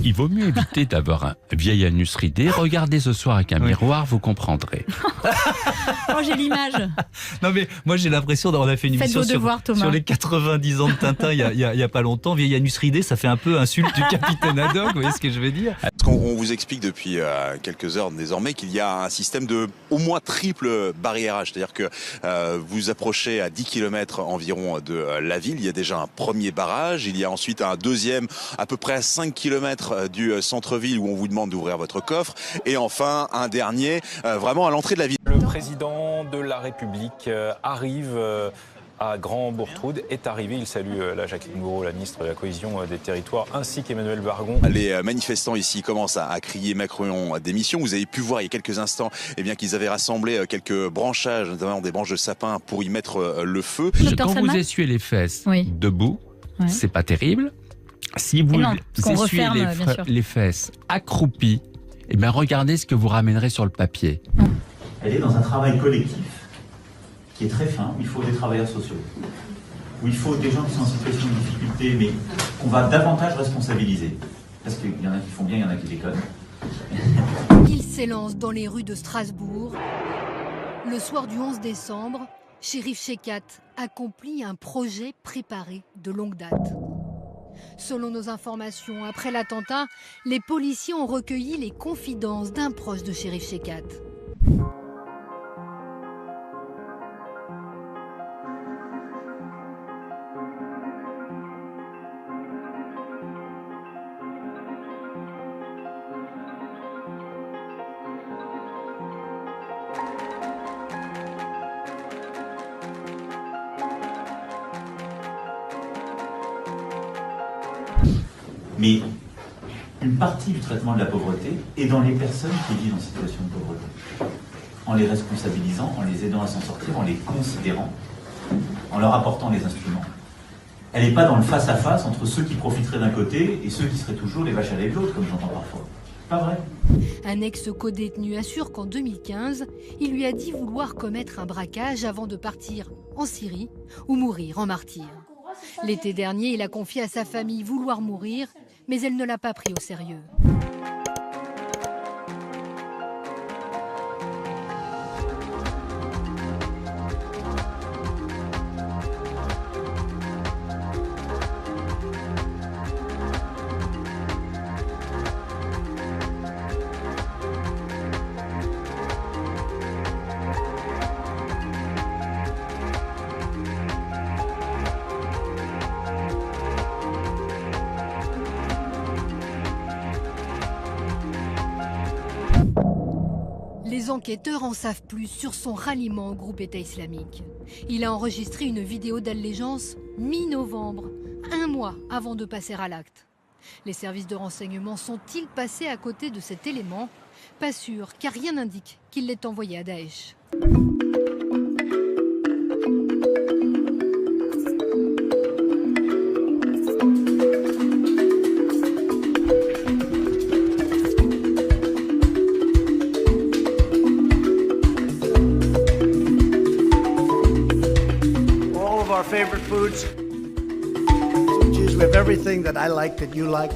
Il vaut mieux éviter d'avoir un vieil anus ridé. Regardez ce soir avec un miroir, vous comprendrez. Oh, j'ai l'image. Non mais moi j'ai l'impression on a fait une émission sur les 90 ans de Tintin il y a pas longtemps. Vieil anus ridé, ça fait un peu insulte du capitaine Haddock, vous voyez ce que je veux dire? On vous explique depuis quelques heures désormais qu'il y a un système de au moins triple barriérage. C'est-à-dire que vous approchez à 10 km environ de la ville, il y a déjà un premier barrage, il y a ensuite un deuxième à peu près à 5 km du centre-ville où on vous demande d'ouvrir votre coffre, et enfin un dernier vraiment à l'entrée de la ville. Le président de la République arrive à Grand-Bourtroude, est arrivé. Il salue la Jacqueline Gourault, la ministre de la Cohésion des Territoires, ainsi qu'Emmanuel Bargon. Les manifestants ici commencent à crier Macron démission. Vous avez pu voir il y a quelques instants qu'ils avaient rassemblé quelques branchages, notamment des branches de sapin, pour y mettre le feu. Quand vous essuyez les fesses debout, c'est pas terrible. Si vous essuyez les fesses accroupies, regardez ce que vous ramènerez sur le papier. Elle est dans un travail collectif qui est très fin, où il faut des travailleurs sociaux, où il faut des gens qui sont en situation de difficulté, mais qu'on va davantage responsabiliser. Parce qu'il y en a qui font bien, il y en a qui déconnent. Il s'élance dans les rues de Strasbourg. Le soir du 11 décembre, Cherif Chekat accomplit un projet préparé de longue date. Selon nos informations, après l'attentat, les policiers ont recueilli les confidences d'un proche de Cherif Chekat. Mais une partie du traitement de la pauvreté est dans les personnes qui vivent en situation de pauvreté. En les responsabilisant, en les aidant à s'en sortir, en les considérant, en leur apportant les instruments. Elle n'est pas dans le face-à-face entre ceux qui profiteraient d'un côté et ceux qui seraient toujours les vaches à lait de l'autre, comme j'entends parfois. Pas vrai. Un ex-codétenu assure qu'en 2015, il lui a dit vouloir commettre un braquage avant de partir en Syrie ou mourir en martyr. L'été dernier, il a confié à sa famille vouloir mourir, mais elle ne l'a pas pris au sérieux. Les enquêteurs en savent plus sur son ralliement au groupe État islamique. Il a enregistré une vidéo d'allégeance mi-novembre, un mois avant de passer à l'acte. Les services de renseignement sont-ils passés à côté de cet élément? Pas sûr, car rien n'indique qu'il l'ait envoyé à Daesh. Favorite foods. Geez, we have everything that I like that you like.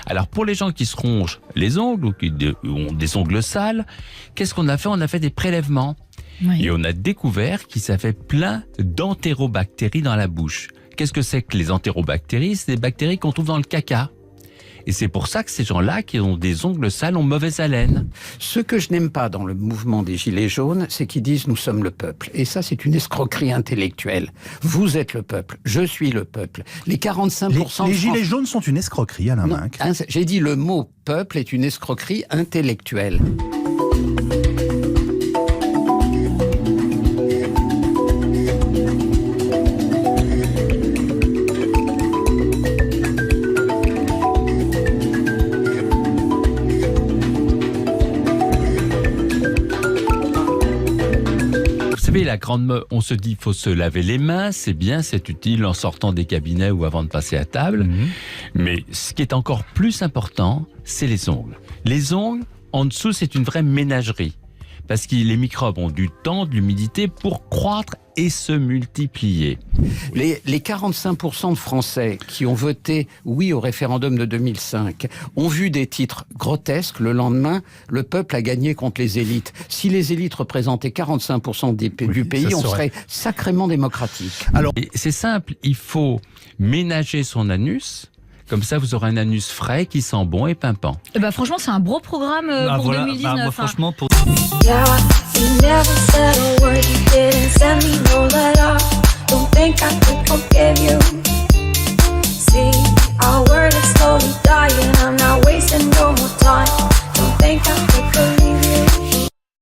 Alors pour les gens qui se rongent les ongles ou qui ont des ongles sales, qu'est-ce qu'on a fait? On a fait des prélèvements. Et on a découvert qu'ils avaient plein d'entérobactéries dans la bouche. Qu'est-ce que c'est que les entérobactéries? C'est des bactéries qu'on trouve dans le caca. Et c'est pour ça que ces gens-là qui ont des ongles sales ont mauvaise haleine. Ce que je n'aime pas dans le mouvement des Gilets jaunes, c'est qu'ils disent « nous sommes le peuple ». Et ça, c'est une escroquerie intellectuelle. Vous êtes le peuple, je suis le peuple. Les 45%... Les Gilets jaunes sont une escroquerie, Alain Minc. J'ai dit le mot « peuple » est une escroquerie intellectuelle. La grande, on se dit faut se laver les mains, c'est bien, c'est utile en sortant des cabinets ou avant de passer à table. Mais ce qui est encore plus important, c'est les ongles. Les ongles, en dessous, c'est une vraie ménagerie. parce que les microbes ont du temps, de l'humidité pour croître et se multiplier. Les 45% de Français qui ont voté oui au référendum de 2005 ont vu des titres grotesques. Le lendemain, le peuple a gagné contre les élites. Si les élites représentaient 45% du pays, on serait sacrément démocratique. Alors, c'est simple, il faut ménager son anus. Comme ça, vous aurez un anus frais qui sent bon et pimpant. Franchement, c'est un gros programme pour 2019. Moi, franchement, pour... You never said a word, you didn't send me no